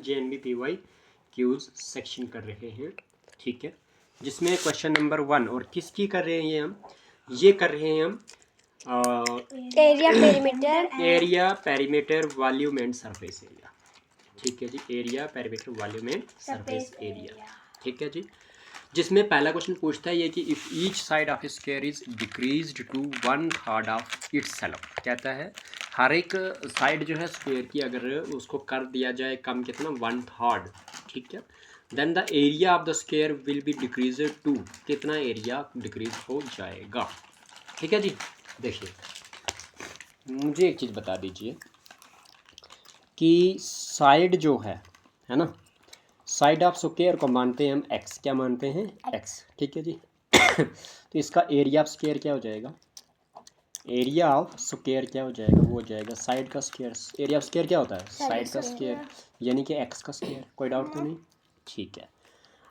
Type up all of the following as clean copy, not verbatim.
JNBPY cues section कर रहे हैं, ठीक है, जिसमें क्वेश्चन नंबर 1 और किसकी कर रहे हैं हम, ये कर रहे हैं हम area perimeter volume and surface area, ठीक है जी, area perimeter volume and surface area, ठीक है जी, जिसमें पहला क्वेश्चन पूछता है ये कि if each side of square is decreased to 1/3 of itself, कहता है हर एक साइड जो है स्क्वायर की अगर उसको कर दिया जाए कम कितना 1/3, ठीक है, then the area of the square will be decrease to, कितना एरिया डिक्रीज हो जाएगा, ठीक है जी। देखिए मुझे एक चीज़ बता दीजिए कि साइड जो है ना, साइड ऑफ स्क्वायर को मानते हैं हम x, क्या मानते हैं x, ठीक है जी। तो इसका एरिया ऑफ स्क्वायर क्या हो जाएगा, एरिया ऑफ स्क्वायर क्या हो जाएगा, वो हो जाएगा साइड का स्क्वायर। एरिया ऑफ स्क्वायर क्या होता है, साइड का स्क्वायर, यानी कि x का स्क्वायर, कोई डाउट तो नहीं, ठीक है।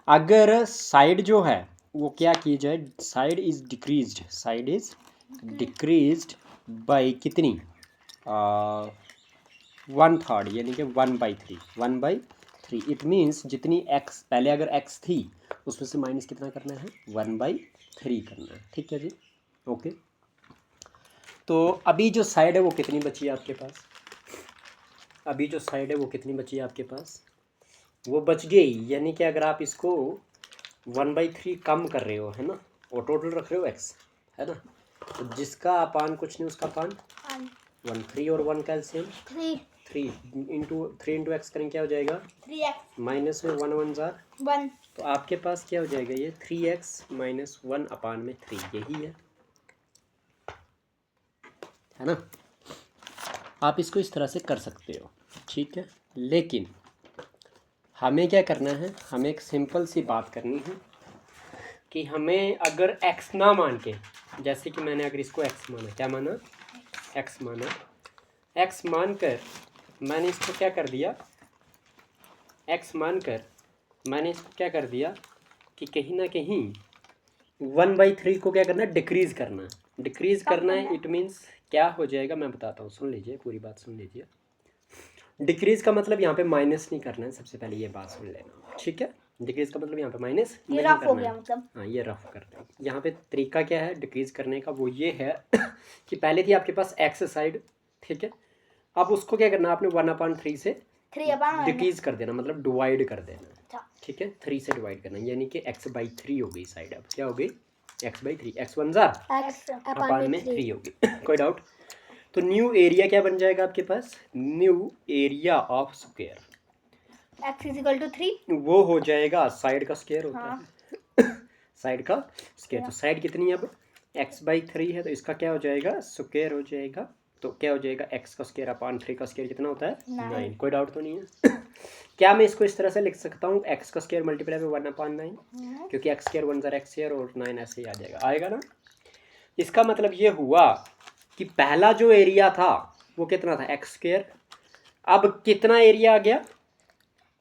अगर साइड जो है वो क्या की जाए, side is decreased, side is decreased by कितनी 1/3, यानी कि 1/3, 1/3, इट मीन्स जितनी x पहले अगर x थी उसमें से माइनस कितना करना है 1/3 करना है, ठीक है जी, ओके। तो अभी जो साइड है वो कितनी बची है आपके पास, अभी जो साइड है वो कितनी बची है आपके पास, वो बच गई, यानी कि अगर आप इसको 1/3 कम कर रहे हो है ना, और टोटल रख रहे हो x है ना, तो जिसका अपान कुछ नहीं उसका अपान 1, 3 और 1 कैल्शियम 3 इंटू x करें क्या हो जाएगा 3x माइनस में 1 1 जार 1, तो आपके पास क्या हो जाएगा ये 3x माइनस 1 अपान में 3, यही है ना। आप इसको इस तरह से कर सकते हो, ठीक है, लेकिन हमें क्या करना है, हमें एक सिंपल सी बात करनी है कि हमें अगर x ना मान के, जैसे कि मैंने अगर इसको x माना, क्या माना x माना, x मानकर मैंने इसको क्या कर दिया, x मानकर मैंने इसको क्या कर दिया कि कहीं ना कहीं 1/3 को क्या करना है, डिक्रीज़ करना है, डिक्रीज़ करना है, इट मीन्स क्या हो जाएगा मैं बताता हूँ, सुन लीजिए पूरी बात सुन लीजिए। डिक्रीज़ का मतलब यहाँ पे माइनस नहीं करना है, सबसे पहले ये बात सुन लेना, ठीक है, डिक्रीज़ का मतलब यहाँ पे माइनस नहीं करना है, मतलब हाँ ये रफ कर दें। यहाँ पे तरीका क्या है डिक्रीज़ करने का, वो ये है कि पहले थी आपके पास x साइड, ठीक है, अब उसको क्या करना आपने 1/3 से डिक्रीज कर देना, मतलब डिवाइड कर देना, ठीक है, 3 से डिवाइड करना, यानी कि x/3 हो गई साइड, अब क्या हो गई x/3, x 1 जार अपान में 3 होगी कोई डाउट। तो न्यू एरिया क्या बन जाएगा आपके पास, new area of square x = 3, वो हो जाएगा साइड का स्क्वायर होता है साइड का स्क्वायर, तो साइड कितनी है अब x/3 है, तो इसका क्या हो जाएगा स्क्वायर हो जाएगा, तो क्या हो जाएगा x का स्क्वायर अपान 3 का स्क्वायर कितना होता है 9, कोई डाउट तो नहीं है क्या मैं इसको इस तरह से लिख सकता हूँ x का स्क्वायर मल्टीप्लाई में 1/9, क्योंकि x² 1 जार x² और 9 ऐसे ही आ जाएगा, आएगा ना। इसका मतलब ये हुआ कि पहला जो एरिया था वो कितना था x², अब कितना एरिया आ गया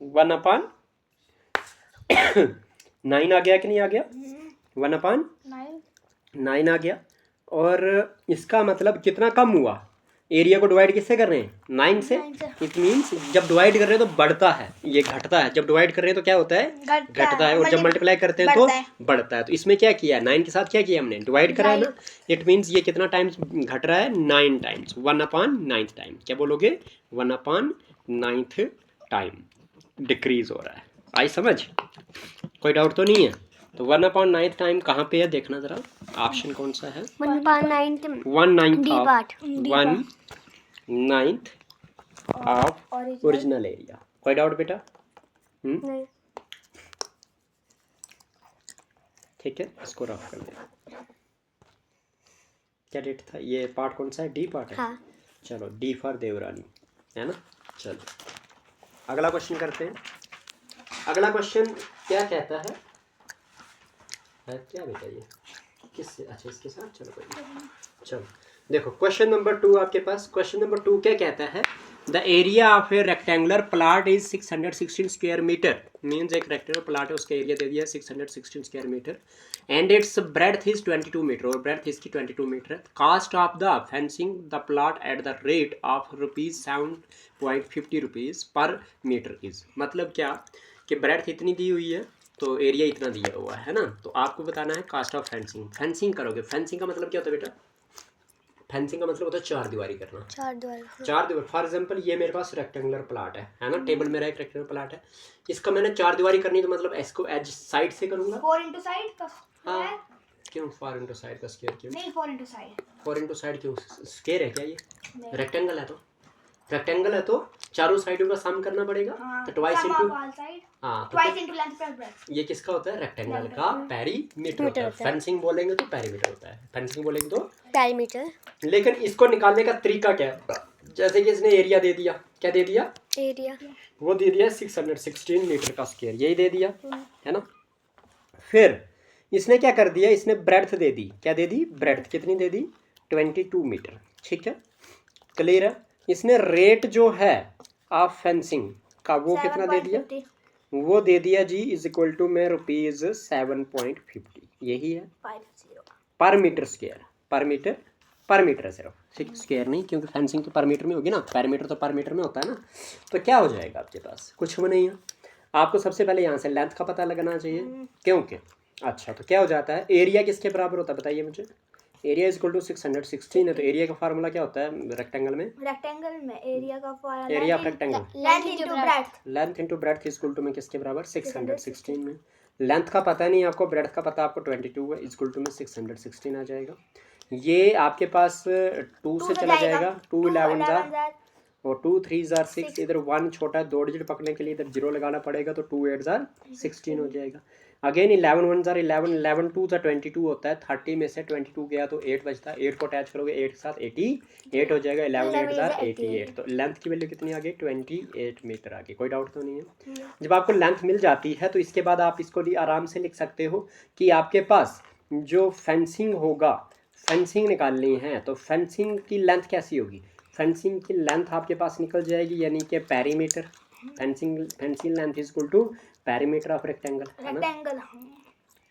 1/9 आ गया कि नहीं आ गया, 1/9 आ गया, और इसका मतलब कितना कम हुआ, एरिया को डिवाइड किससे कर रहे हैं 9 से, इट मीन्स जब डिवाइड कर रहे हैं तो बढ़ता है, ये घटता है, जब डिवाइड कर रहे हैं तो क्या होता है घटता है, और जब मल्टीप्लाई करते हैं तो बढ़ता है। तो इसमें क्या किया 9 के साथ क्या किया हमने डिवाइड करा है ना, इट मीन्स ये कितना टाइम्स घट रहा है 9 टाइम्स, 1/9 टाइम, क्या बोलोगे 1/9 टाइम डिक्रीज हो रहा है, आई समझ, कोई डाउट तो नहीं है। तो 1/9 टाइम कहाँ पे है देखना जरा, ऑप्शन कौन सा है 1/9 ऑफ ओरिजिनल एरिया, कोई डाउट बेटा, ठीक है, इसको रफ कर दे। क्या डेट था ये, पार्ट कौन सा है, डी पार्ट है, हाँ। चलो डी फॉर देवरानी है ना, चलो अगला क्वेश्चन करते हैं। अगला क्वेश्चन क्या कहता है क्या बेटा ये किससे, अच्छा इसके साथ, चलो कोई नहीं, चलो देखो क्वेश्चन नंबर 2 आपके पास, क्वेश्चन नंबर 2 क्या कहता है, the area of a rectangular plot is 616 square metre, means एक रेक्टेंगुलर प्लाट है उसका एरिया दे दिया 616 square metre, and its breadth is 22 metre, और ब्रेड्थ इसकी 22 मीटर है। Cost of the fencing the plot at the rate of ₹7.50 per metre is, मतलब क्या कि ब्रेड्थ इतनी दी हुई है तो एरिया इतना दिया हुआ है ना, तो आपको बताना है कास्ट ऑफ फेंसिंग। फेंसिंग करोगे, फेंसिंग का मतलब क्या होता है बेटा? फेंसिंग का मतलब होता है चार दीवारी करना। चार दीवार। चार दीवार, फॉर एग्जांपल ये मेरे पास रेक्टेंगुलर प्लाट है ना, टेबल मेरा एक रेक्टेंगुलर प्लाट है, इसका मैंने चार दीवारी करनी, तो मतलब इसको एज साइड से करूंगा। 4 into साइड का हाँ, क्यों 4 into साइड का स्क्वायर क्यों? नहीं 4 into साइड। 4 into साइड क्यों? स्क्वायर है क्या ये? रेक्टेंगल है तो, रेक्टेंगल है तो चारों साइडों का सम करना पड़ेगा। हाँ, तो ट्वाइस इनटू, हाँ तो twice into length plus breadth. ये किसका होता है? रेक्टेंगल का पेरीमीटर होता है। फेंसिंग बोलेंगे तो पेरीमीटर होता है, फेंसिंग बोलेंगे तो पेरीमीटर। लेकिन इसको निकालने का तरीका क्या है? जैसे कि इसने एरिया दे दिया, क्या दे दिया? एरिया वो दे दिया 616 मीटर का स्क्वायर, यही दे दिया है ना। फिर इसने क्या कर दिया? इसने ब्रेड्थ दे दी, क्या दे दी? ब्रेड्थ कितनी दे दी? 22 मीटर, ठीक है, क्लियर है। इसने रेट जो है ऑफ फेंसिंग का वो कितना दे दिया? वो दे दिया जी इज इक्वल टू में ₹7.50, यही है 50 पर मीटर स्क्वायर, पर मीटर है सिर्फ, स्क्वायर नहीं, क्योंकि फेंसिंग तो पर मीटर में होगी ना, पैरामीटर तो पर मीटर में होता है ना। तो क्या हो जाएगा आपके पास? कुछ भी नहीं है। आपको सबसे पहले यहाँ से लेंथ का पता लगाना चाहिए, क्योंकि अच्छा तो क्या हो जाता है? एरिया किसके बराबर होता है बताइए मुझे? एरिया इज इक्वल टू 616 है, तो एरिया का फार्मूला क्या होता है रेक्टेंगल में? रेक्टेंगल में एरिया का formula area of rectangle, length into breadth. Length into breadth is equal to में किसके बराबर? 616 में। लेंथ का पता नहीं आपको, ब्रेड्थ का पता आपको 22 है, इज इक्वल टू में 616 आ जाएगा। ये आपके पास 2 से चला जाएगा, 2 11 जार और 2 3 जार 6, इधर 1 छोटा 2 डिजिट पकड़ने के लिए इधर 0 लगाना पड़ेगा, तो 2 8 जार 16 हो जाएगा। अगेन 11 1 जार 11, 11 2 जार 22 होता है, 30 में से 22 गया तो 8 बचता है, 8 को अटैच करोगे 8 के साथ 88 हो जाएगा, 11 8 जार 88। तो लेंथ की वैल्यू कितनी आ गई? 28 मीटर आ गई, कोई डाउट तो नहीं है। जब आपको लेंथ मिल जाती है तो इसके बाद आप इसको आराम से लिख सकते हो कि आपके पास जो फेंसिंग होगा, फेंसिंग निकालनी है तो फेंसिंग की लेंथ कैसी होगी? फेंसिंग की लेंथ आपके पास निकल जाएगी, यानी कि perimeter, fencing length is equal to perimeter of rectangle,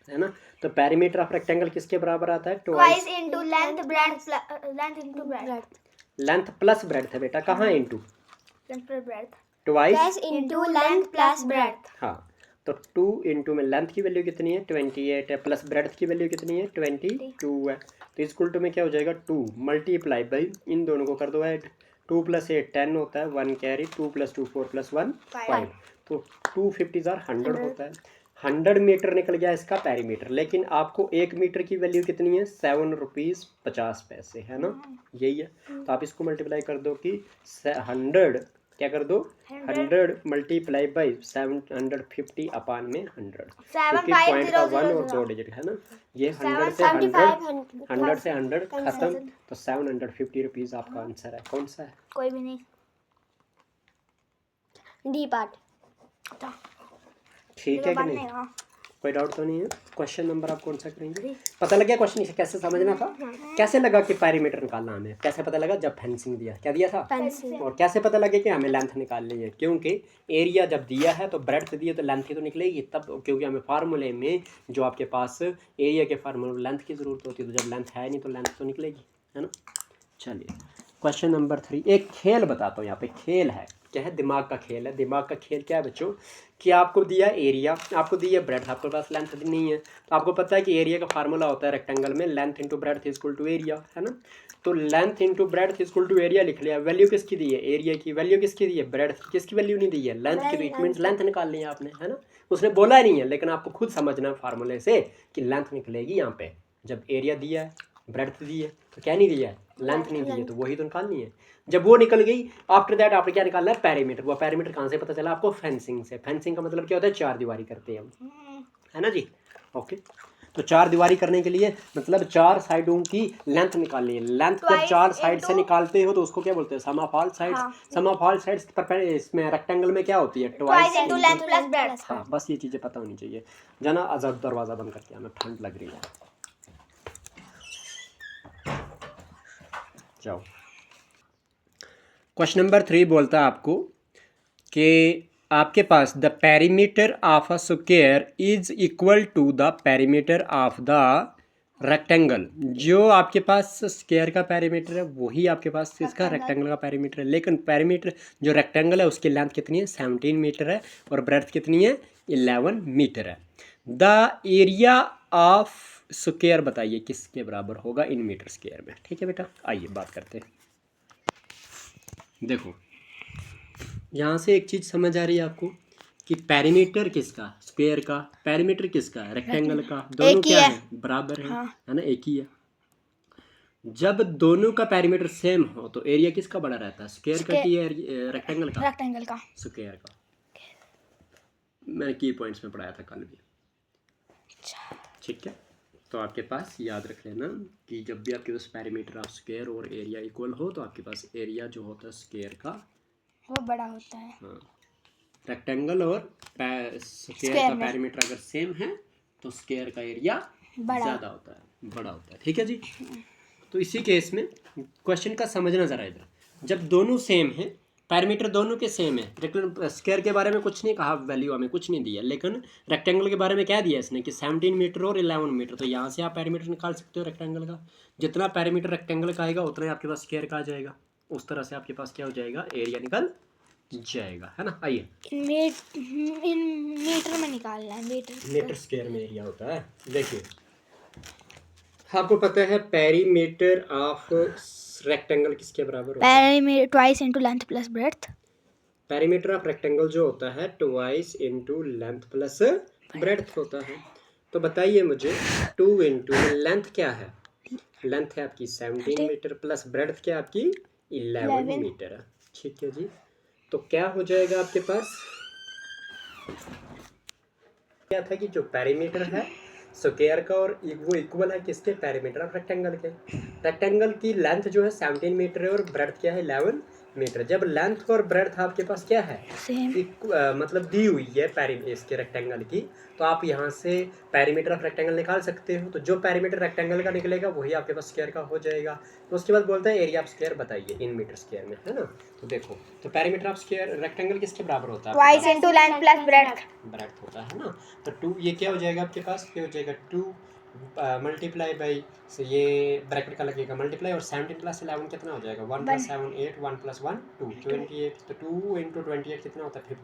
है ना। तो पेरीमीटर ऑफ रेक्टेंगल किसके बराबर आता है? Twice into length breadth, length into breadth. Length plus breadth है बेटा, कहाँ into? Length plus breadth, twice into length plus breadth. हाँ, तो 2 इंटू में लेंथ की वैल्यू कितनी है? 28 है, प्लस ब्रेड्थ की वैल्यू कितनी है? 22 है, तो इक्वल टू में क्या हो जाएगा? 2 मल्टीप्लाई बाई इन दोनों को कर दो ऐड, 2 + 8 10 होता है, 1 कैरी, 2 + 2 4 + 1 5, तो 250 जार 100 होता है। 100 मीटर निकल गया इसका पेरीमीटर, लेकिन आपको 1 मीटर की वैल्यू कितनी है? ₹7.50 है ना, यही है। तो आप इसको मल्टीप्लाई कर दो कि 100 क्या कर दो? 100 मल्टीप्लाई बाई 750 अपान में 100, क्योंकि पॉइंट का 1 और 2 डिजिट है ना, ये 100 से 100 खत्म, तो ₹750 आपका आंसर है। कौन सा है? कोई भी नहीं, डी पार्ट ठीक है कि नहीं? कोई डाउट तो नहीं है। क्वेश्चन नंबर आप कौन सा करेंगे? पता लग गया क्वेश्चन इसे कैसे समझना था? कैसे लगा कि पेरीमीटर निकालना हमें? कैसे पता लगा? जब फेंसिंग दिया, क्या दिया था? फेंसिंग। और कैसे पता लगे कि हमें लेंथ निकालनी है? क्योंकि एरिया जब दिया है तो ब्रेड्थ दिया तो लेंथ ही तो निकलेगी तब, क्योंकि हमें फार्मूले में जो आपके पास एरिया के फार्मूले लेंथ की ज़रूरत होती है, तो जब लेंथ है नहीं तो लेंथ तो निकलेगी, है ना। चलिए क्वेश्चन नंबर 3, एक खेल बताता हूँ। यहाँ पे खेल है, क्या है? दिमाग का खेल है। दिमाग का खेल क्या है बच्चों? कि आपको दिया एरिया, आपको दिया ब्रेड्थ, आपके पास लेंथ नहीं है, तो आपको पता है कि एरिया का फार्मूला होता है रेक्टेंगल में length into breadth is equal to area, है ना। तो length into breadth is equal to area लिख लिया। वैल्यू किसकी दी है? एरिया की। वैल्यू किसकी दी है? ब्रेड्थ। किसकी वैल्यू नहीं दी है? लेंथ की। तो इट मीन्स लेंथ निकाल ली है आपने, है ना। उसने बोला ही नहीं है, लेकिन आपको खुद समझना फार्मूले से कि लेंथ निकलेगी यहाँ पे। जब एरिया दिया है, ब्रेड्थ दी है, तो क्या नहीं दिया है? लेंथ नहीं दी है, तो वही तो निकालनी है। जब वो निकल गई, आफ्टर दैट आपने क्या निकालना है? पेरीमीटर। वो पेरीमीटर कहाँ से पता चला आपको? फेंसिंग से। फेंसिंग का मतलब क्या होता है? चार दीवारी करते हैं हम, है ना जी। ओके, तो चार दीवारी करने के लिए मतलब चार साइडों की लेंथ निकालनी है। लेंथ जब चार साइड से निकालते हो तो उसको क्या बोलते हैं? Sum of all sides. Sum of all sides पर इसमें रेक्टेंगल में क्या होती है? Twice into length plus breadth. हाँ, बस ये चीज़ें पता होनी चाहिए। जाना आजाद, दरवाज़ा बंद करके आना, ठंड लग रही है। जाओ। क्वेश्चन नंबर 3 बोलता है आपको कि आपके पास the perimeter of a square is equal to the perimeter of the rectangle. जो आपके पास स्क्वायर का पेरीमीटर है वही आपके पास इसका रेक्टेंगल का पेरीमीटर है, लेकिन पेरीमीटर जो रेक्टेंगल है उसकी लेंथ कितनी है 17 मीटर है और ब्रेड्थ कितनी है 11 मीटर है। द एरिया ऑफ स्क्वायर बताइए किसके बराबर होगा इन मीटर स्क्वायर में। ठीक है बेटा, आइए बात करते हैं। देखो यहाँ से एक चीज़ समझ आ रही है आपको कि पेरीमीटर किसका, स्क्वायर का, पेरीमीटर किसका, रेक्टेंगल का, दोनों क्या है बराबर है, है ना, एक ही है। जब दोनों का पेरीमीटर सेम हो तो एरिया किसका बड़ा रहता है, स्क्वायर का कि रेक्टेंगल का? रेक्टेंगल का। स्क्वायर का। मैंने की पॉइंट्स में पढ़ाया था कल भी। ठीक है, तो आपके पास याद रख लेना कि जब भी आपके पास पेरीमीटर ऑफ स्क्वायर और एरिया इक्वल हो तो आपके पास एरिया जो होता है स्क्वायर का वो बड़ा होता है। हाँ, रेक्टेंगल और स्क्वायर का पेरीमीटर अगर सेम है तो स्क्वायर का एरिया ज़्यादा होता है, बड़ा होता है। ठीक है जी। तो इसी केस में क्वेश्चन का समझना ज़रा इधर, जब दोनों सेम है, पैरामीटर दोनों के सेम है, लेकिन स्क्वायर के बारे में कुछ नहीं कहा, वैल्यू हमें कुछ नहीं दिया, लेकिन रेक्टेंगल के बारे में क्या दिया इसने कि 17 मीटर और 11 मीटर। तो यहाँ से आप पैरामीटर निकाल सकते हो रेक्टेंगल का। जितना पैरामीटर रेक्टेंगल का आएगा उतना ही आपके पास स्क्वायर का आ जाएगा। उस तरह से आपके पास क्या हो जाएगा, एरिया निकल जाएगा, है ना। आइए इन मीटर में निकालना है, मीटर स्क्वायर में एरिया होता है। देखिए आपको पता है पेरीमीटर ऑफ रेक्टेंगल किसके बराबर होता है? Perimeter twice into length plus breadth. Perimeter of rectangle जो होता है twice into length plus breadth होता है। तो बताइए मुझे 2 इनटू लेंथ क्या है, लेंथ है आपकी 17 मीटर प्लस ब्रेड्थ क्या है आपकी 11 मीटर है। ठीक है जी। तो क्या हो जाएगा आपके पास, क्या था कि जो पेरीमीटर है स्क्वायर का और वो इक्वल है किसके, पेरीमीटर ऑफ रेक्टेंगल के। रेक्टेंगल की लेंथ जो है 17 मीटर है और ब्रेड्थ क्या है 11 मीटर। जब लेंथ और ब्रेड्थ आपके पास क्या है मतलब दी हुई है इसके रेक्टेंगल की, तो आप यहाँ से पेरीमीटर ऑफ रेक्टेंगल निकाल सकते हो। तो जो पेरीमीटर रेक्टेंगल का निकलेगा वही आपके पास स्क्वायर का हो जाएगा। तो उसके बाद बोलता है एरिया ऑफ स्क्वायर बताइए इन मीटर स्क्वायर में, है ना। तो देखो, तो पेरीमीटर ऑफ स्क्वायर रेक्टेंगल किसके बराबर होता है, twice into length plus breadth होता है ना। तो 2 ये क्या हो जाएगा आपके पास, क्या हो जाएगा 2 मल्टीप्लाई बाई ये ब्रैकेट का लगेगा मल्टीप्लाई, और 17 प्लस 11 कितना हो जाएगा 1 प्लस 7 8 1 प्लस 1 2 28। तो 2 इंटू 28 कितना होता है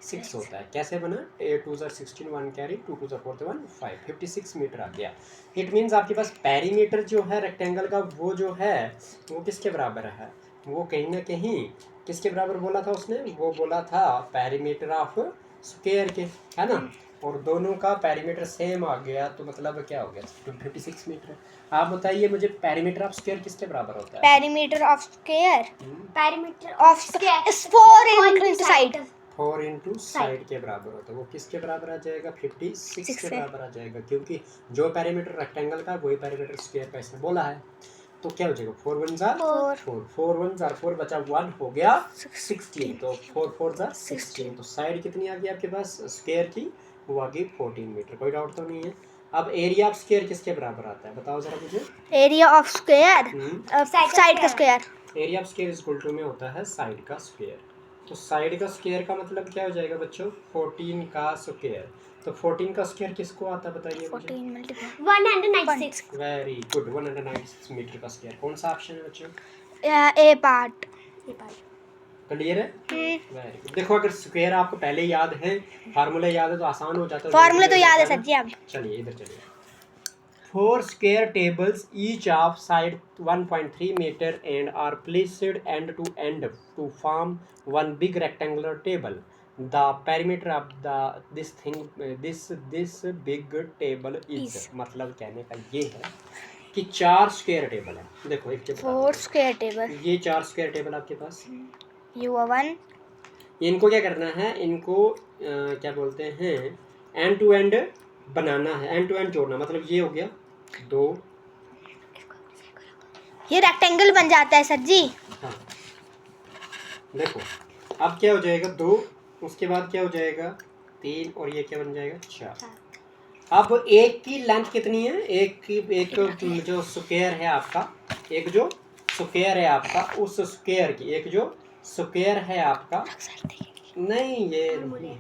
56 होता है। कैसे बना, 8 2 16 1 कैरी 2 2 4 1 5 56 मीटर आ गया। इट मीन्स आपके पास पेरीमीटर जो है रेक्टेंगल का वो जो है वो किसके बराबर है, वो कहीं ना कहीं किसके बराबर बोला था उसने, वो बोला था पेरीमीटर ऑफ स्क्वायर के, है ना। और दोनों का पेरीमीटर सेम आ गया तो मतलब क्या हो गया 56 मीटर। आप बताइए मुझे पेरीमीटर ऑफ स्क्वायर किसके बराबर होता है, perimeter of square, perimeter of square 4 into side, 4 into side के बराबर होता है। वो किसके बराबर आ जाएगा 56 के बराबर आ जाएगा, क्योंकि जो पेरीमीटर रेक्टेंगल का वही पेरीमीटर स्क्वायर का इसने बोला है। तो क्या हो जाएगा 4 1 जार 4 4 1 जार 4 बचा 1 हो गया 16। तो 4 4 जार 16। तो साइड कितनी आ गई आपके पास स्क्वायर की, वो आ गई 14 मीटर। कोई डाउट तो नहीं है। अब एरिया ऑफ स्क्वायर किसके बराबर आता है बताओ जरा मुझे, एरिया ऑफ स्क्वायर साइड का square, area of square is equal to में होता है साइड का स्क्वायर। तो साइड का स्क्वायर का मतलब क्या हो जाएगा बच्चों 14 का स्क्वायर। तो 14 का स्क्वायर किसको आता है बताइए मुझे, 14 मल्टीप्लाई 196। वेरी गुड 196 मीटर का स्क्वायर। कौन सा ऑप्शन है बच्चों, ए पार्ट। क्लियर है, वेरी गुड। देखो अगर स्क्वायर आपको पहले याद है, फार्मूला याद है तो आसान हो जाता है। फार्मूला तो याद है सर जी। अब चलिए इधर चलिए। 4 square tables each of side 1.3 meter and are placed end to end to form one big rectangular table. The perimeter of this big table is मतलब कहने का ये है कि 4 स्क्वायर टेबल है। देखो एक 4 स्क्वायर टेबल, ये 4 स्क्वायर टेबल आपके पास, U1 इनको क्या करना है, इनको क्या बोलते हैं एंड टू एंड बनाना है, एंड टू एंड जोड़ना। मतलब ये हो गया 2, ये रेक्टेंगल बन जाता है सर जी। हाँ देखो अब क्या हो जाएगा 2, उसके बाद क्या हो जाएगा 3 और ये क्या बन जाएगा 4। अब एक की लेंथ कितनी है, एक जो स्क्वायर है आपका, एक जो स्क्वायर है आपका उस स्क्वायर की, एक जो स्क्वायर है आपका, नहीं ये नहीं,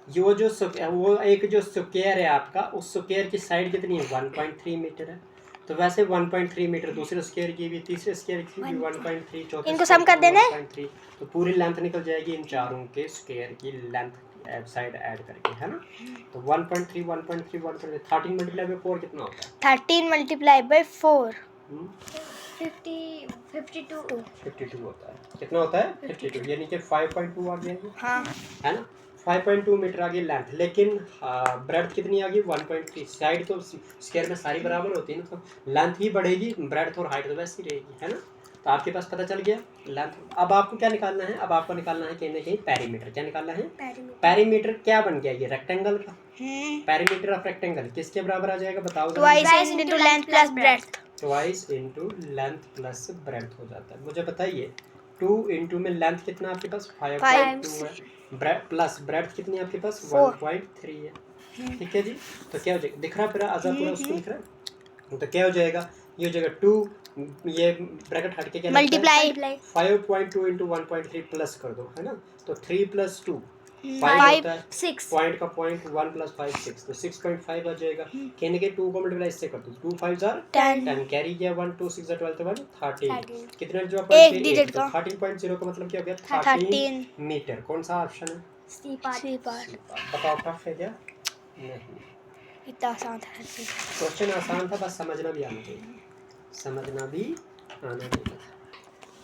वो जो वो एक जो स्क्वायर है आपका, उस स्क्वायर की साइड कितनी है 1.3 मीटर है। तो वैसे 1.3 मीटर दूसरे स्क्वायर की भी, तीसरे स्क्वायर की भी 1.3, चौथे इनको सम कर देना है 1.3, तो पूरी लेंथ निकल जाएगी इन चारों के स्क्वायर की लेंथ साइड ऐड करके, है ना। तो 1.3 1.3 1.3 13 मल्टीप्लाई बाय 4 कितना होता है? 13 मल्टीप्लाई बाय 4 52 होता है। कितना होता है? 52, यानी कि 5.2 आ गया ये, हाँ है ना। 5.2 मीटर आ गई लेंथ, लेकिन ब्रेड्थ कितनी आ गई 1.3। साइड तो स्क्वायर में सारी बराबर होती है ना, तो लेंथ ही बढ़ेगी, ब्रेड्थ और हाइट तो वैसी रहेगी, है ना। तो आपके पास पता चल गया लेंथ। अब आपको क्या निकालना है? अब आपको निकालना है कहीं ना कहीं पेरीमीटर। क्या निकालना है? पेरीमीटर। क्या बन गया ये? रेक्टेंगल का पेरीमीटर ऑफ रेक्टेंगल किसके बराबर आ जाएगा बताओ? Twice into length plus breadth. Twice into length plus breadth हो जाता है। मुझे बताइए 2 इंटू में लेंथ कितना आपके पास 5.2 है, प्लस ब्रेड्थ कितनी आपके पास 1.3 है। ठीक है जी। तो क्या हो जाएगा? दिख रहा पूरा आजा पूरा उसको दिख रहा है। तो क्या हो जाएगा? ये हो जाएगा 2, ये ब्रैकेट हट के क्या मल्टीप्लाई 5.2 इंटू 1.3 प्लस कर दो, है ना। तो 3 प्लस 2 5 5 होता है, 6 पॉइंट का पॉइंट 1 प्लस 5 6, तो 6.5 आ जाएगा। कहने के 2 को मल्टीप्लाई इससे कर दो, 2 5 जार 10 कैरी किया 1 2 6 जार 12 1 13 कितना जो एक डिजिट का 13.0 का मतलब क्या हो गया 13 मीटर। कौन सा ऑप्शन है? C part. बताओ टफ है क्या? नहीं, इतना आसान था क्वेश्चन आसान था, बस समझना भी आना चाहिए, समझना भी आना चाहिए।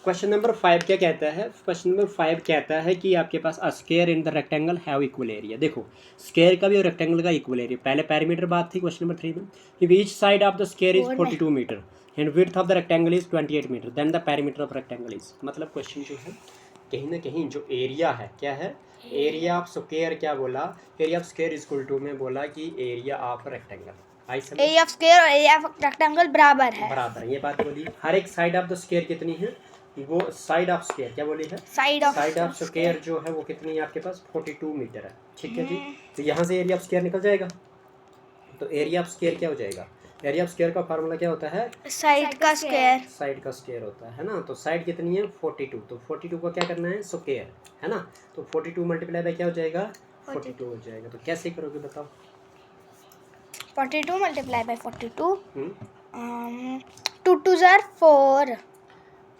क्वेश्चन नंबर 5 क्या कहता है? क्वेश्चन नंबर 5 कहता है कि आपके पास a square in the rectangle have equal area. देखो स्क्वायर का भी और रेक्टेंगल का इक्वल एरिया। पहले पेरीमीटर बात थी क्वेश्चन नंबर 3 में, कि each side of the square is 42 metre and width of the rectangle is 28 metre, then the perimeter of rectangle is. मतलब क्वेश्चन जो है कहीं ना कहीं जो एरिया है, क्या है? Area of square. क्या बोला? Area of square is equal to में बोला कि area of rectangle. Area of square और एरिया ऑफ रेक्टेंगल बराबर है। बराबर, ये बात बोली। हर एक साइड ऑफ द स्क्वायर कितनी है? वो साइड ऑफ स्क्वायर क्या बोली है? साइड ऑफ स्क्वायर जो है वो कितनी है आपके पास 42 मीटर है। ठीक है जी। तो यहाँ से एरिया ऑफ स्क्वायर निकल जाएगा। तो एरिया ऑफ स्क्वायर क्या हो जाएगा? एरिया ऑफ स्क्वायर का फार्मूला क्या होता है? साइड का स्क्वायर। साइड का स्क्वायर होता है ना। तो साइड कितनी है 42, तो 42 को क्या करना है? स्क्वायर, है ना। तो 42 मल्टीप्लाई बाय क्या हो जाएगा? 42 हो जाएगा। तो कैसे करोगे बताओ? 42 multiply by 42 2 2 jar 4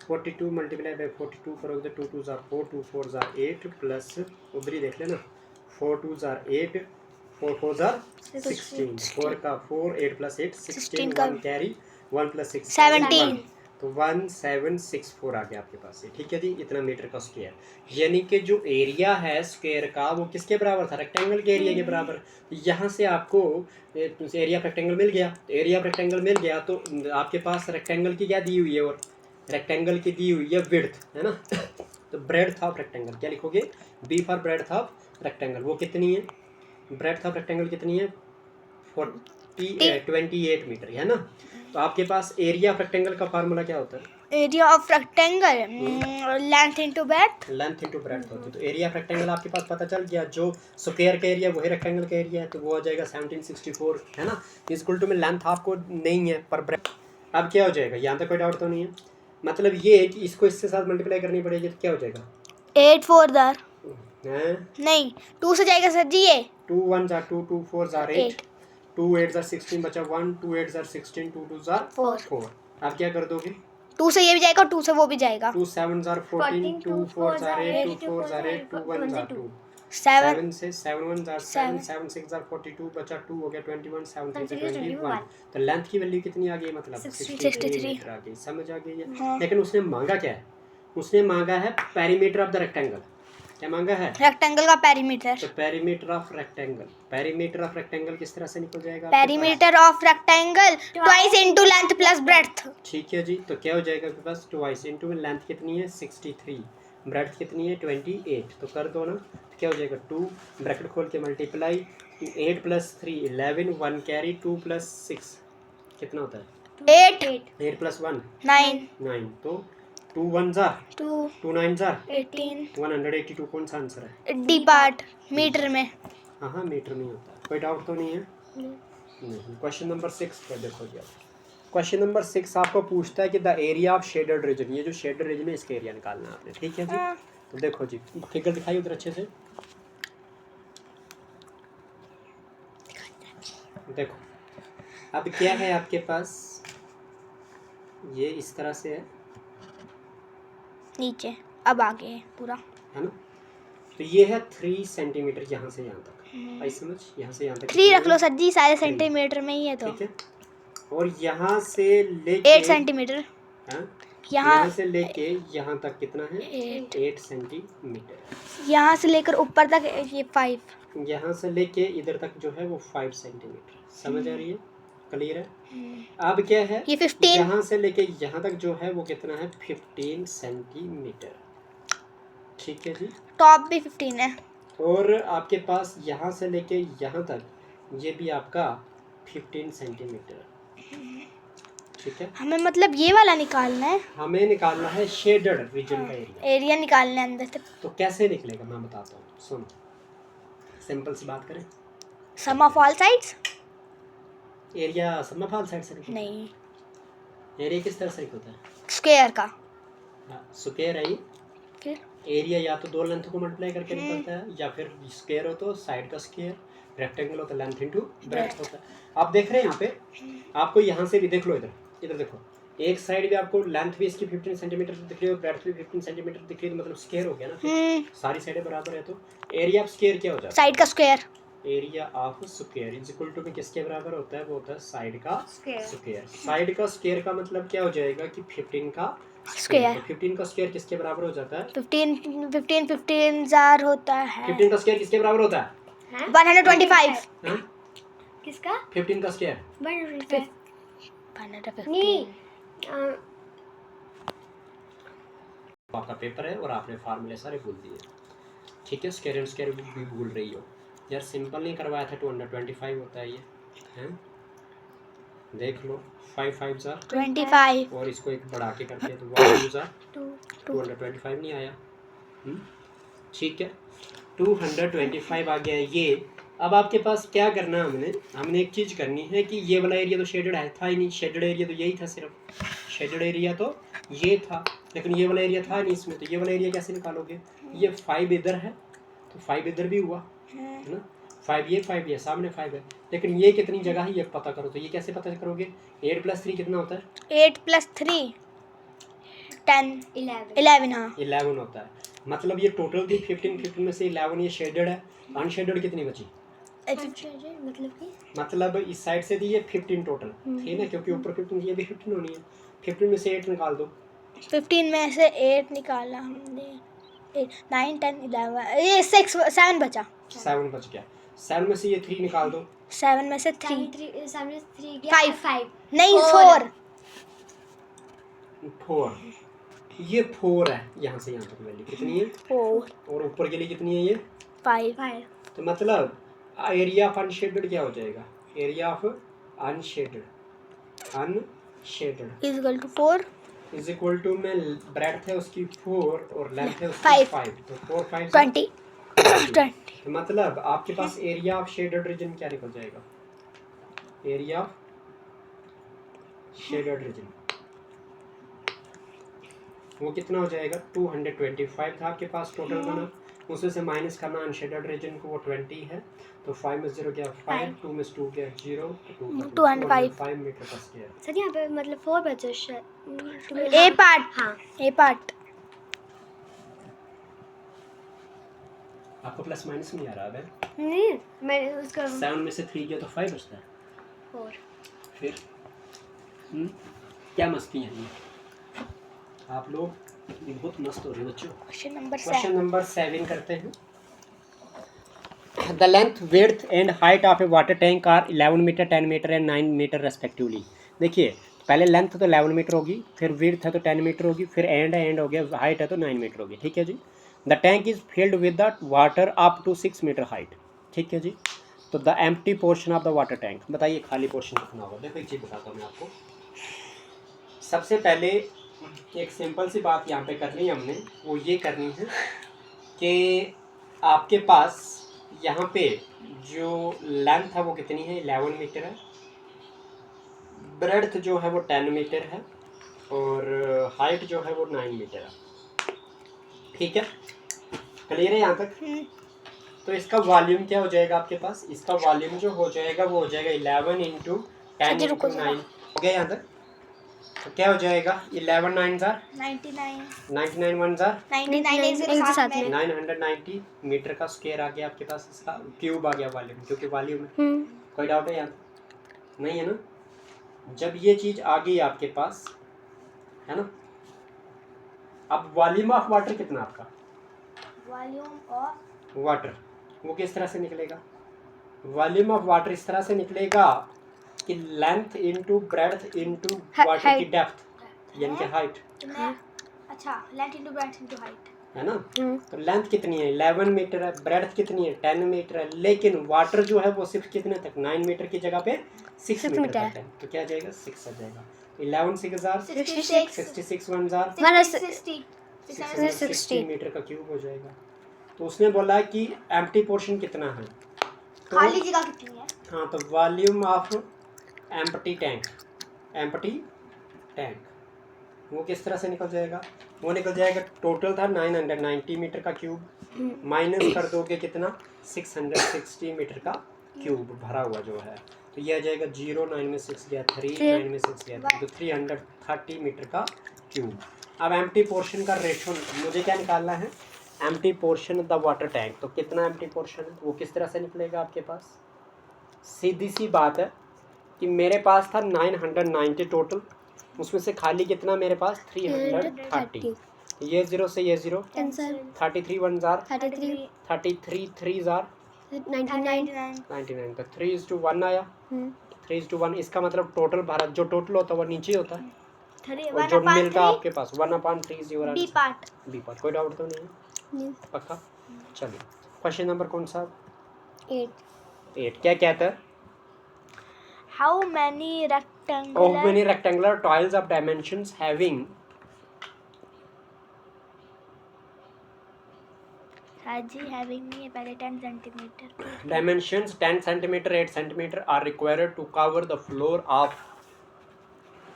42 multiply by 42 करोगे तो 2 2 जार 4 2 4 जार 8 प्लस उधर ही देख लेना 4 2 जार 8 4 4 जार 16, 4 का 4 8 प्लस 8 16 1 कैरी 1 प्लस 6 17, तो 1764 आ गया आपके पास ये। ठीक है जी। इतना मीटर का स्क्वायर, यानी कि जो एरिया है स्क्वायर का वो किसके बराबर था? रेक्टेंगल के एरिया के बराबर। यहाँ से आपको एरिया ऑफ रेक्टेंगल मिल गया। एरिया ऑफ रेक्टेंगल मिल गया तो आपके पास रेक्टेंगल की क्या दी हुई है? और रेक्टेंगल की दी हुई है विड्थ, है ना। तो ब्रेड्थ ऑफ रेक्टेंगल क्या लिखोगे? B for breadth of rectangle. वो कितनी है? ब्रेड्थ ऑफ रेक्टेंगल कितनी है? 28 मीटर, है ना। तो आपके पास एरिया ऑफ रेक्टेंगल का फार्मूला क्या होता है? Area of rectangle length into breadth. Length into breadth होती है। तो एरिया ऑफ रेक्टेंगल आपके पास पता चल गया। जो स्क्वायर का एरिया वही रेक्टेंगल का एरिया है, तो वो हो जाएगा 1764, है ना। इक्वल टू में लेंथ आपको नहीं है पर ब्रेड्थ। अब क्या हो जाएगा? यहाँ तक कोई डाउट तो नहीं है? मतलब ये है कि इसको इसके साथ मल्टीप्लाई करनी पड़ेगी तो क्या हो जाएगा? 8 4 जार हैं? नहीं 2 से जाएगा सर जी ये 2 1 जार 2 2 4 जार 8 2 8 जार 16 बचा 1 2 8 जार 16 2 2 जार 4। आप क्या कर दोगे? 2 से ये भी जाएगा 2 से वो भी जाएगा 2 7 जार 14 2 4 जार 8 2 4 जार 8 2 1 जार 2 7 7 से 7 1 जार 7 7 6 जार 42 बचा 2 हो गया 21 7 3 से 21। तो लेंथ की वैल्यू कितनी आ गई? मतलब 63 मीटर आ गई। समझ आ गई है। लेकिन उसने मांगा क्या है? उसने मांगा है पेरीमीटर ऑफ द रेक्टेंगल। क्या मांगा है? रेक्टेंगल का पेरीमीटर। तो perimeter of rectangle, perimeter of rectangle किस तरह से निकल जाएगा? Perimeter of rectangle twice into length plus breadth. ठीक है जी। तो क्या हो जाएगा आपके पास? ट्वाइस इनटू लेंथ कितनी है 63, ब्रेड्थ कितनी है 28। तो कर दो ना। तो क्या हो जाएगा 2 ब्रैकेट खोल के मल्टीप्लाई 8 प्लस 3 11 1 कैरी 2 प्लस 6 कितना होता है? 8 प्लस 1 9 तो 2 1 जार 2 9 जार 18 182। कौन सा आंसर है? डी पार्ट मीटर में। हाँ मीटर में होता है। कोई डाउट तो नहीं है? नहीं। क्वेश्चन नंबर 6 पर देखो जी। क्वेश्चन नंबर 6 आपको पूछता है कि the area of shaded region, ये जो शेडेड रीजन है इसका एरिया निकालना है आपने। ठीक है जी। देखो जी, फिगर दिखाई उधर अच्छे से, देखो अब क्या है आपके पास, ये इस तरह से है नीचे, अब आगे है पूरा, ना। तो ये है 3 सेंटीमीटर यहाँ से यहाँ तक, आई समझ, यहाँ से यहाँ तक 3 रख लो सर जी, सारे 3, सेंटीमीटर में ही है तो। ठीक है। और यहाँ से लेके 8 सेंटीमीटर, हाँ, यहाँ यहाँ से लेके यहाँ तक कितना है, 8 सेंटीमीटर। यहाँ से लेकर ऊपर तक ये 5। यहाँ से लेके इधर तक जो है वो 5 सेंटीमीटर, समझ आ रही है, क्लियर है। अब क्या है, ये 15, यहाँ से लेके यहाँ तक जो है वो कितना है, 15 सेंटीमीटर, ठीक है जी। टॉप भी 15 है। और आपके पास यहाँ से लेके यहाँ तक ये भी आपका 15 सेंटीमीटर, ठीक है। हमें मतलब ये वाला निकालना है, हमें निकालना है शेडेड रीजन का एरिया। एरिया निकालना है अंदर तक। तो कैसे निकलेगा मैं बताता हूँ, सुनो, सिंपल सी बात करें, sum of all sides, area समफाल साइड से निकलता नहीं, है। एरिया किस तरह से होता है, स्क्वायर का, स्क्वायर है ये। फिर एरिया या तो दो लेंथ को मल्टीप्लाई करके निकलता है, या फिर स्क्वायर हो तो साइड का स्क्वायर, रेक्टेंगल हो तो लेंथ इनटू ब्रेड्थ होता है। आप देख रहे हैं यहाँ पे, आपको यहाँ से भी देख लो, इधर देखो, एक साइड भी आपको लेंथ भी इसकी 15 सेंटीमीटर दिख रही है और ब्रेड्थ भी 15 सेंटीमीटर दिख रही है, तो मतलब स्क्वायर हो गया ना फिर। सारी साइडें बराबर है तो एरिया ऑफ स्क्वायर क्या हो जाता है, साइड का square. Area of square is equal to में किसके बराबर होता है, वो होता है साइड का स्क्वायर। साइड का स्क्वायर का मतलब क्या हो जाएगा कि 15 का स्क्वायर। 15 का स्क्वायर किसके बराबर हो जाता है, 15 जार होता है, 15 का स्क्वायर किसके बराबर होता है, 125। हाँ? किसका, 15 का स्क्वायर 150 नहीं आपका पेपर है और आपने फार्मूले सारे भूल दिए, ठीक है। स्क्वायर एंड स्क्वायर भी भूल रही हो यार, सिंपल नहीं करवाया था, 225 होता है ये, हैं, देख लो, 5 5 जार 25, और इसको एक बढ़ा के करते हैं तो 1 2 जार 225 नहीं आया, ठीक है, 225 आ गया ये। अब आपके पास क्या करना है, हमने एक चीज़ करनी है कि ये वाला एरिया तो शेडेड है, था ही नहीं, शेडेड एरिया तो यही था, सिर्फ शेडेड एरिया तो ये था, लेकिन ये वाला एरिया था नहीं इसमें, तो ये वाला एरिया कैसे निकालोगे, ये 5 इधर है तो 5 इधर भी हुआ है ना, 5 ये सामने 5 है, लेकिन ये कितनी जगह है ये पता करो, तो ये कैसे पता करोगे, 8 + 3 कितना होता है, 8 + 3 10 11, हाँ 11 होता है। मतलब ये टोटल थी 15 में से 11 ये शेडेड है, अनशेडेड कितनी बची, मतलब इस साइड से थी ये 15 टोटल थी ना, क्योंकि ऊपर 15 ये भी 15 होनी है, 15 में से 8 निकाल दो, 15 में से 8 निकाला हमने, 9 10 11, ये 7 बचा, 7 बच गया, 7 में से ये 3 निकाल दो, 7 में से 3 5 नहीं 4 4, ये 4 है, यहाँ से यहाँ तक वैल्यू कितनी है 4 और ऊपर के लिए कितनी है ये 5, तो मतलब एरिया ऑफ अनशेडेड क्या हो जाएगा, area of unshaded = 4 is equal to में ब्रेड्थ है उसकी 4 और लेंथ है उसकी 5, तो 4 5 20 20 तो मतलब आपके पास एरिया ऑफ शेडेड रीजन क्या निकल जाएगा, एरिया ऑफ शेडेड रीजन वो कितना हो जाएगा, 225 था आपके पास टोटल बना, उसमें से माइनस करना अनशेडेड रीजन को, वो 20 है, तो 5 में 0 गया 5, 2 में 2 गया 0, 205 मीटर पर स्क्वायर। सर यहाँ पे मतलब 4 बचे शायद, ए पार्ट, हाँ ए पार्ट आपको प्लस माइनस नहीं आ रहा है, नहीं मैंने उसका 7 में से 3 गया तो 5 बचता है, 4 फिर क्या मस्ती है ये, आप लोग बहुत मस्त हो रहे हो बच्चों। क्वेश्चन नंबर 7 करते हैं। The length width and height of a water tank are 11 metre 10 metre and 9 metre respectively. देखिए पहले लेंथ तो 11 मीटर होगी, फिर विड्थ है तो 10 मीटर होगी, फिर एंड हो गया, हाइट है तो 9 मीटर होगी, ठीक है जी। The tank is filled with the water up to 6 metre height, ठीक है जी। तो the empty portion of the water tank, बताइए खाली पोर्शन कितना होगा। देखो एक चीज़ बताता हूँ मैं आपको, सबसे पहले एक सिंपल सी बात यहाँ पे करनी है हमने, वो ये करनी है कि आपके पास यहाँ पे जो लेंथ है वो कितनी है, 11 मीटर है, ब्रेड्थ जो है वो 10 मीटर है और हाइट जो है वो 9 मीटर है, ठीक है। क्लियर है यहाँ तक? तो इसका वॉल्यूम क्या हो जाएगा आपके पास? इसका वॉल्यूम जो हो जाएगा वो हो जाएगा 11 इंटू 10 इंटू 9। हो गया यहाँ तक? तो क्या हो जाएगा? 11 9 जार 99 1 जार 990 मीटर का स्क्वायर आ गया आपके पास। इसका क्यूब आ गया वॉल्यूम, क्योंकि वॉल्यूम है। कोई डाउट है यहाँ तक? नहीं है ना? जब ये चीज आ गई आपके पास, है ना, अब वॉल्यूम ऑफ वाटर कितना आपका? वॉल्यूम ऑफ वाटर वो किस तरह से निकलेगा? वॉल्यूम ऑफ वाटर इस तरह से निकलेगा कि length into breadth into water की डेप्थ यानी कि हाइट, अच्छा length into breadth into height है ना? तो लेंथ कितनी है? 11 मीटर है। ब्रेड्थ कितनी है? 10 मीटर है। लेकिन वाटर जो है वो सिर्फ कितने तक? 9 मीटर की जगह पे 6 मीटर तक है। तो क्या आ जाएगा? 6 आ जाएगा। 11 6 जार 66 1 जार 660 मीटर का क्यूब हो जाएगा। तो उसने बोला कि एम्प्टी पोर्शन कितना है? तो खाली जगह कितनी है? हाँ, तो वॉल्यूम ऑफ एम्प्टी टैंक वो किस तरह से निकल जाएगा? वो निकल जाएगा, टोटल था 990 मीटर का क्यूब, माइनस कर दोगे कितना? 660 मीटर का क्यूब भरा हुआ जो है। तो ये आ जाएगा 0 9 में 6 गया 3 9 में 6 गया 3, तो 330 मीटर का क्यूब। अब एम्प्टी पोर्शन का रेशो मुझे क्या निकालना है? Empty portion the water tank. तो कितना एम्प्टी पोर्शन है वो किस तरह से निकलेगा आपके पास? सीधी सी बात है कि मेरे पास था 990 टोटल, उसमें से खाली कितना मेरे पास? 330। ये 0 से ये 0 33 1 जार 33 3 जार 99। तो 3:1 आया। 3:1 इसका मतलब टोटल भारत जो टोटल होता है वो नीचे होता है, और जो मिलता है आपके पास 1/3 बी पार्ट। कोई डाउट तो नहीं? पक्का? चलिए क्वेश्चन नंबर कौन सा? 8। क्या कहता है? How many rectangular tiles of dimensions having having नहीं है पहले 10 centimetre dimensions 10 cm 8 cm are required to cover the floor of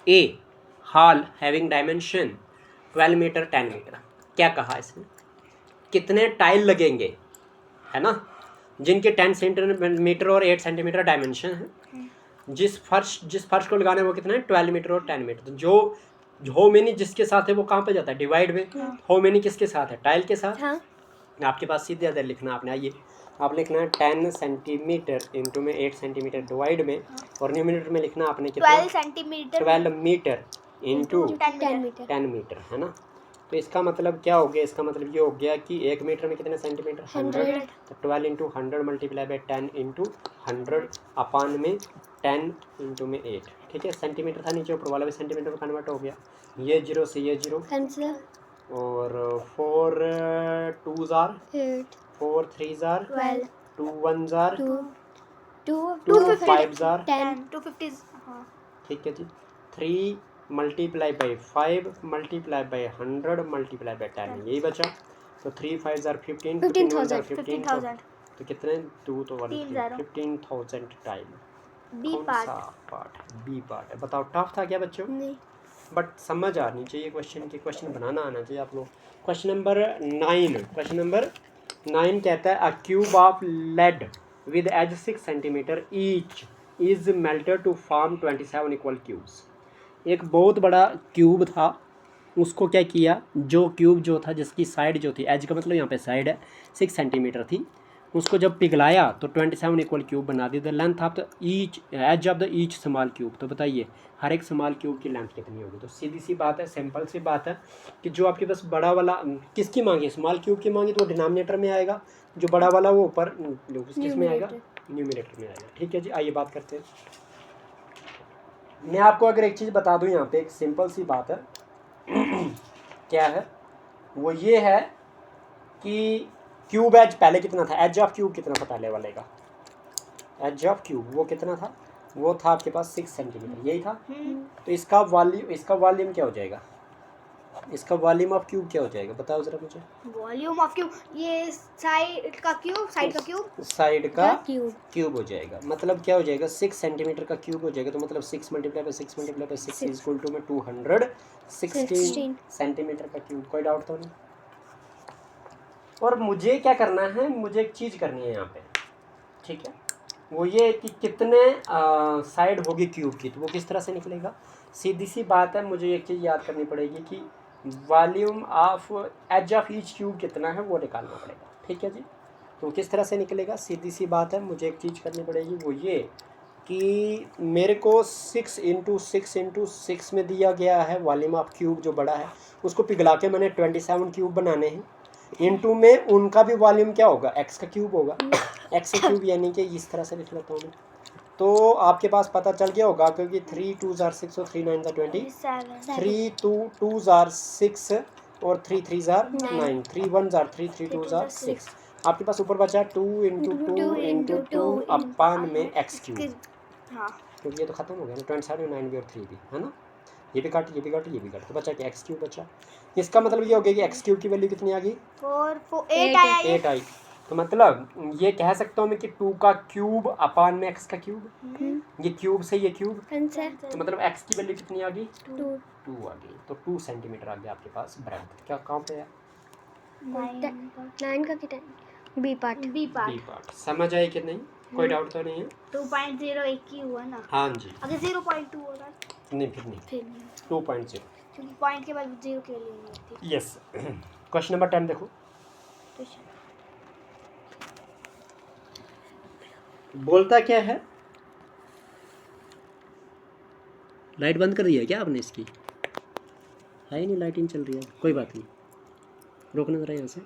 a hall having dimension 12 meter 10 meter। क्या कहा इसमें? कितने टाइल लगेंगे, है ना, जिनके 10 सेंटीमीटर और 8 सेंटीमीटर डायमेंशन है। जिस फर्श को लगाना है वो कितना है? 12 मीटर और 10 मीटर। तो जो हो मेनी जिसके साथ है वो कहाँ पे जाता है? डिवाइड में। हो मेनी किसके साथ है? टाइल के साथ। आपके पास सीधे अदर लिखना आपने, आइए आप लिखना है 10 सेंटीमीटर इंटू में 8 सेंटीमीटर डिवाइड में, और न्यूमरेटर में लिखना आपने कितना? 12 मीटर इंटू 10 मीटर, है ना। तो इसका मतलब क्या हो गया? इसका मतलब ये हो गया कि 1 मीटर में कितने सेंटीमीटर? 100। तो 12 इंटू 100 मल्टीप्लाई बाई 10 इंटू 100 अपान में 10 इंटू में 8। ठीक है, सेंटीमीटर था नीचे, ऊपर वाला भी सेंटीमीटर में कन्वर्ट हो गया। ये 0 से ये 0 और 4 2 जार 4 3 जार 2 1 जार 2 5 जार 250। ठीक है जी। 3 multiply by 5 multiply by 100 multiply by 10, यही बचा। तो 3 5 जार 15 15,000। तो कितने? 2 तो 15,000 टाइल। बी पार्ट है। बताओ टफ था क्या बच्चों? नहीं, बट समझ आनी चाहिए क्वेश्चन की, क्वेश्चन बनाना आना चाहिए आप लोग। क्वेश्चन नंबर 9 कहता है a cube of lead with edge 6 centimetre each is melted to form 27 equal cubes. एक बहुत बड़ा क्यूब था, उसको क्या किया? जो क्यूब जो था जिसकी साइड जो थी, एज का मतलब यहाँ पे साइड है, 6 सेंटीमीटर थी, उसको जब पिघलाया तो 27 इक्वल क्यूब बना दी। The length of the each edge of the each small cube. तो बताइए हर एक स्मॉल क्यूब की लेंथ कितनी होगी? तो सीधी सी बात है, सिंपल सी बात है कि जो आपके पास बड़ा वाला किसकी मांगी? स्मॉल क्यूब की मांगी, तो वो डिनोमिनेटर में आएगा। जो बड़ा वाला वो ऊपर किस में आएगा? न्यूमरेटर में आएगा। ठीक है जी, आइए बात करते हैं। मैं आपको अगर एक चीज़ बता दूं, यहाँ पे एक सिंपल सी बात है क्या है वो? ये है कि क्यूब एज पहले कितना था? एज ऑफ क्यूब कितना था पहले वाले का? एज ऑफ क्यूब वो कितना था? वो था आपके पास 6 सेंटीमीटर, यही था। तो इसका वॉल्यूम क्या हो जाएगा? इसका वॉल्यूम ऑफ क्यूब क्या हो जाएगा? बताओ जरा मुझे। वॉल्यूम ऑफ क्यूब, ये साइड का क्यूब हो जाएगा। मतलब क्या हो जाएगा? 6 सेंटीमीटर का क्यूब हो जाएगा। तो मतलब 6 multiply by 6 multiply by 6 is equal to में 216 सेंटीमीटर का क्यूब। कोई डाउट तो नहीं? और मुझे क्या करना है, मुझे एक चीज़ करनी है यहाँ पे, ठीक है, वो ये कि कितने साइड होगी क्यूब की, तो वो किस तरह से निकलेगा। सीधी सी बात है, मुझे एक चीज़ याद करनी पड़ेगी कि volume of edge of each cube कितना है वो निकालना पड़ेगा, ठीक है जी। तो किस तरह से निकलेगा, सीधी सी बात है, मुझे एक चीज़ करनी पड़ेगी, वो ये कि मेरे को 6 × 6 × 6 में दिया गया है वॉल्यूम ऑफ क्यूब जो बड़ा है, उसको पिघला के मैंने 27 क्यूब बनाने हैं। इनटू में उनका भी वॉल्यूम क्या होगा, x का क्यूब होगा, x का क्यूब, यानी कि इस तरह से लिख लेता हूँ मैं। तो आपके पास पता चल गया होगा, क्योंकि 3 2s are 6 और 3 9s are 20, 3 2s are 6 और 3 3s are 9, 3 1s are 3, 3 2s are 6। आपके पास ऊपर बचा 2 × 2 × 2 अपान में x क्यूब, हाँ क्योंकि ये तो खत्म हो गया ना, 27 9 भी और 3 भी है ना, ये भी काट, ये भी काट, ये भी काट, तो बचा कि एक्स क्यूब बचा। इसका मतलब ये हो गया कि एक्स क्यूब की वैल्यू कितनी आ गई, 8 आया ये। 8 आई। तो मतलब ये कह सकता हूँ मैं कि 2 का क्यूब अपान में एक्स का क्यूब, ये क्यूब से ये क्यूब, तो मतलब एक्स की वैल्यू कितनी आ गई, 2 आ गई। तो 2 सेंटीमीटर आ गया आपके पास ब्रेथ। क्या कहाँ पे है, 9 का कितना, बी पार्ट। B part. समझ आए कि नहीं, कोई डाउट तो नहीं है। 2.0 एक ही हुआ ना, हाँ जी, अगर 0.2 होता नहीं फिर नहीं, फिर नहीं, 2.0, क्योंकि पॉइंट के बाद 0 के लिए नहीं होती। यस। क्वेश्चन नंबर 10 देखो, बोलता क्या है, लाइट बंद कर दी है क्या आपने इसकी, है ही नहीं, लाइटिंग चल रही है, कोई बात नहीं, रोकना जरा यहाँ से।